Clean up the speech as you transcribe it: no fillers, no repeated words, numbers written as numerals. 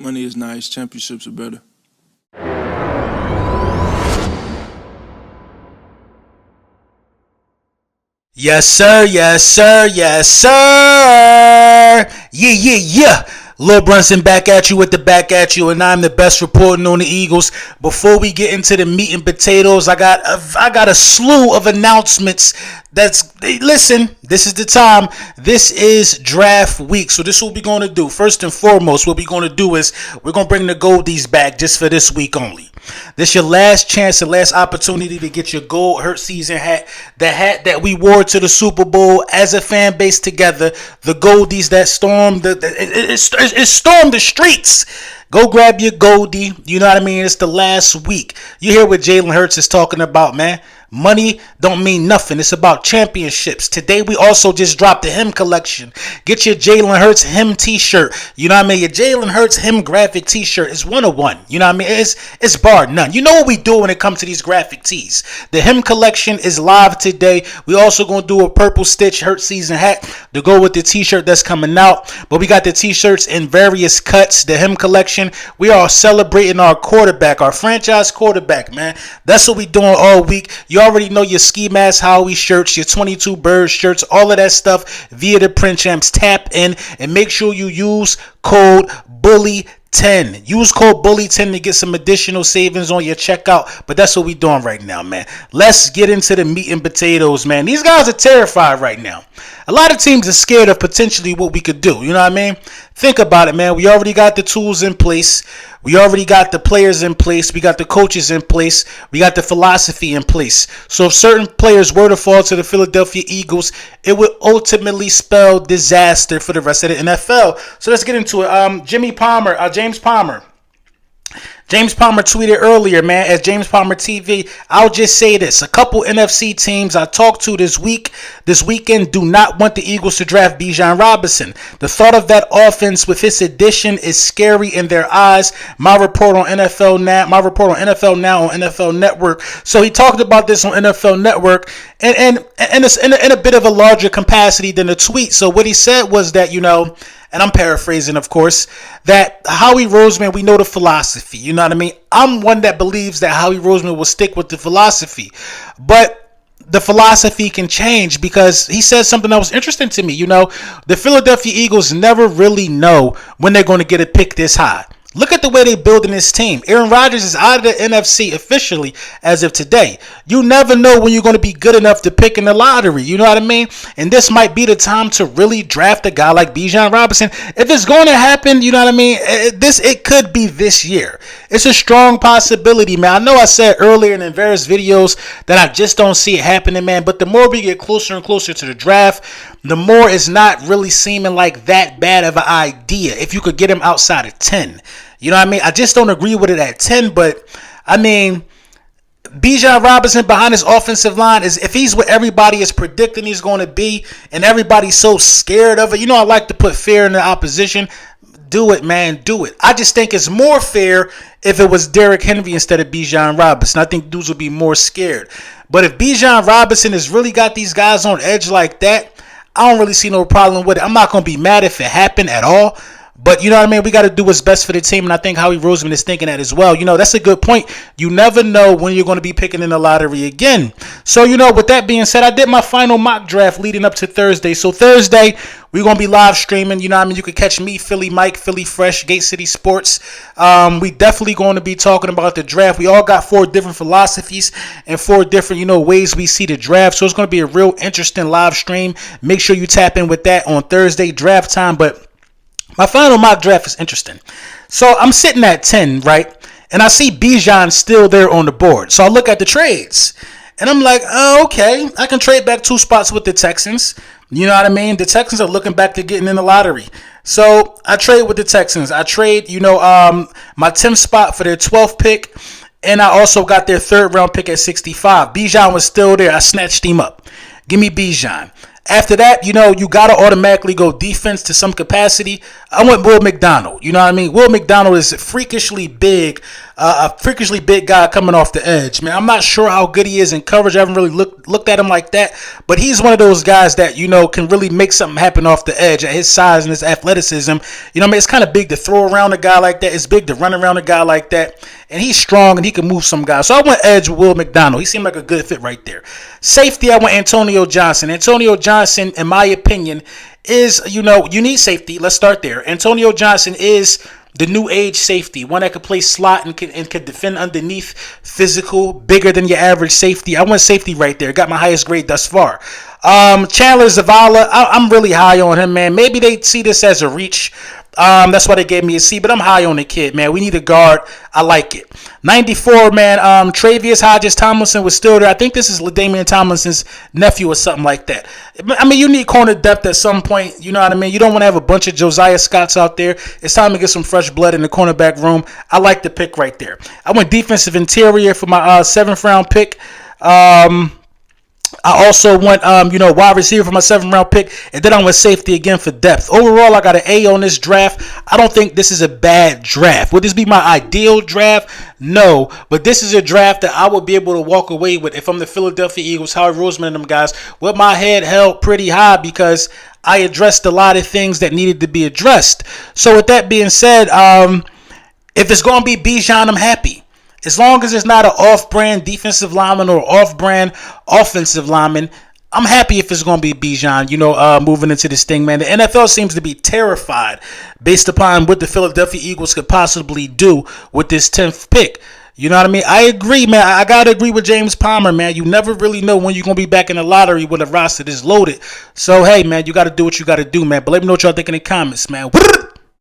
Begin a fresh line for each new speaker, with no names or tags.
Money is nice. Championships are better.
Yes, sir. Yes, sir. Yes, sir. Yeah. Lil Brunson back at you with the back at you, and I'm the best reporting on the Eagles. Before we get into the meat and potatoes, I got a slew of announcements. Listen, this is the time. This is draft week, so this is what we're going to do. First and foremost, what we're going to do is we're going to bring the Goldies back just for this week only. This is your last chance and last opportunity to get your gold hurt season hat, the hat that we wore to the Super Bowl as a fan base together. The Goldies that stormed it stormed the streets. Go grab your Goldie. You know what I mean? It's the last week. You hear what Jalen Hurts is talking about, man. Money don't mean nothing. It's about championships. Today we also just dropped the him collection. Get your Jalen Hurts him t-shirt. You know what I mean? Your Jalen Hurts him graphic t-shirt is 101. You know what I mean? It's bar none. You know what we do when it comes to these graphic tees. The him collection is live today. We also gonna do a purple stitch Hurt season hat to go with the t-shirt that's coming out. But we got the t-shirts in various cuts. The him collection. We are celebrating our quarterback, our franchise quarterback, man. That's what we doing all week. You already know your Ski Mask Howie shirts, your 22 Birds shirts, all of that stuff via the Print Champs. Tap in and make sure you use code BULLY10. Use code BULLY10 to get some additional savings on your checkout. But that's what we doing right now, man. Let's get into the meat and potatoes, man. These guys are terrified right now. A lot of teams are scared of potentially what we could do. You know what I mean? Think about it, man. We already got the tools in place. We already got the players in place. We got the coaches in place. We got the philosophy in place. So if certain players were to fall to the Philadelphia Eagles, it would ultimately spell disaster for the rest of the NFL. So let's get into it. James Palmer tweeted earlier, man, as James Palmer TV. I'll just say this. A couple NFC teams I talked to this weekend do not want the Eagles to draft Bijan Robinson. The thought of that offense with his addition is scary in their eyes. My report on NFL Now on NFL Network. So he talked about this on NFL Network and it's in a bit of a larger capacity than the tweet. So what he said was that, you know, and I'm paraphrasing, of course, that Howie Roseman, we know the philosophy. You know what I mean? I'm one that believes that Howie Roseman will stick with the philosophy. But the philosophy can change because he said something that was interesting to me. You know, the Philadelphia Eagles never really know when they're going to get a pick this high. Look at the way they're building this team. Aaron Rodgers is out of the NFC officially as of today. You never know when you're going to be good enough to pick in the lottery. You know what I mean? And this might be the time to really draft a guy like Bijan Robinson. If it's going to happen, you know what I mean? It could be this year. It's a strong possibility, man. I know I said earlier in various videos that I just don't see it happening, man. But the more we get closer and closer to the draft, the more it's not really seeming like that bad of an idea if you could get him outside of 10. You know what I mean? I just don't agree with it at 10, but I mean, Bijan Robinson behind his offensive line is if he's what everybody is predicting he's going to be and everybody's so scared of it. You know, I like to put fear in the opposition. Do it, man. Do it. I just think it's more fair if it was Derrick Henry instead of Bijan Robinson. I think dudes would be more scared. But if Bijan Robinson has really got these guys on edge like that, I don't really see no problem with it. I'm not going to be mad if it happened at all. But you know what I mean? We got to do what's best for the team. And I think Howie Roseman is thinking that as well. You know, that's a good point. You never know when you're going to be picking in the lottery again. So, you know, with that being said, I did my final mock draft leading up to Thursday. So Thursday, we're going to be live streaming. You know what I mean? You can catch me, Philly Mike, Philly Fresh, Gate City Sports. We definitely going to be talking about the draft. We all got 4 different philosophies and 4 different, you know, ways we see the draft. So it's going to be a real interesting live stream. Make sure you tap in with that on Thursday draft time. But my final mock draft is interesting. So I'm sitting at 10, right? And I see Bijan still there on the board. So I look at the trades. And I'm like, oh, okay. I can trade back 2 spots with the Texans. You know what I mean? The Texans are looking back to getting in the lottery. So I trade with the Texans. I trade, you know, my 10th spot for their 12th pick. And I also got their 3rd round pick at 65. Bijan was still there. I snatched him up. Give me Bijan. After that, you know, you got to automatically go defense to some capacity. I went Will McDonald. You know what I mean? Will McDonald is freakishly big, a freakishly big guy coming off the edge, man. I'm not sure how good he is in coverage. I haven't really looked at him like that, but he's one of those guys that, you know, can really make something happen off the edge at his size and his athleticism. You know what I mean? It's kind of big to throw around a guy like that. It's big to run around a guy like that. And he's strong and he can move some guys. So I went edge with Will McDonald. He seemed like a good fit right there. Safety, I went Antonio Johnson. Antonio Johnson, in my opinion, is, you know, you need safety. Let's start there. Antonio Johnson is the new age safety, one that could play slot and could defend underneath, physical, bigger than your average safety. I went safety right there. Got my highest grade thus far. Chandler Zavala, I'm really high on him, man. Maybe they see this as a reach. That's why they gave me a C, but I'm high on the kid, man. We need a guard. I like it. 94, man. Travius Hodges Tomlinson was still there. I think this is LaDainian Tomlinson's nephew or something like that. I mean, you need corner depth at some point. You know what I mean? You don't want to have a bunch of Josiah Scotts out there. It's time to get some fresh blood in the cornerback room. I like the pick right there. I went defensive interior for my 7th round pick. I also went, wide receiver for my 7th round pick, and then I went safety again for depth. Overall, I got an A on this draft. I don't think this is a bad draft. Would this be my ideal draft? No, but this is a draft that I would be able to walk away with if I'm the Philadelphia Eagles, Howard Roseman and them guys, with my head held pretty high because I addressed a lot of things that needed to be addressed. So with that being said, if it's going to be Bijan, I'm happy. As long as it's not an off-brand defensive lineman or off-brand offensive lineman, I'm happy if it's going to be Bijan, moving into this thing, man. The NFL seems to be terrified based upon what the Philadelphia Eagles could possibly do with this 10th pick. You know what I mean? I agree, man. I got to agree with James Palmer, man. You never really know when you're going to be back in the lottery when the roster is loaded. So, hey, man, you got to do what you got to do, man. But let me know what y'all think in the comments, man.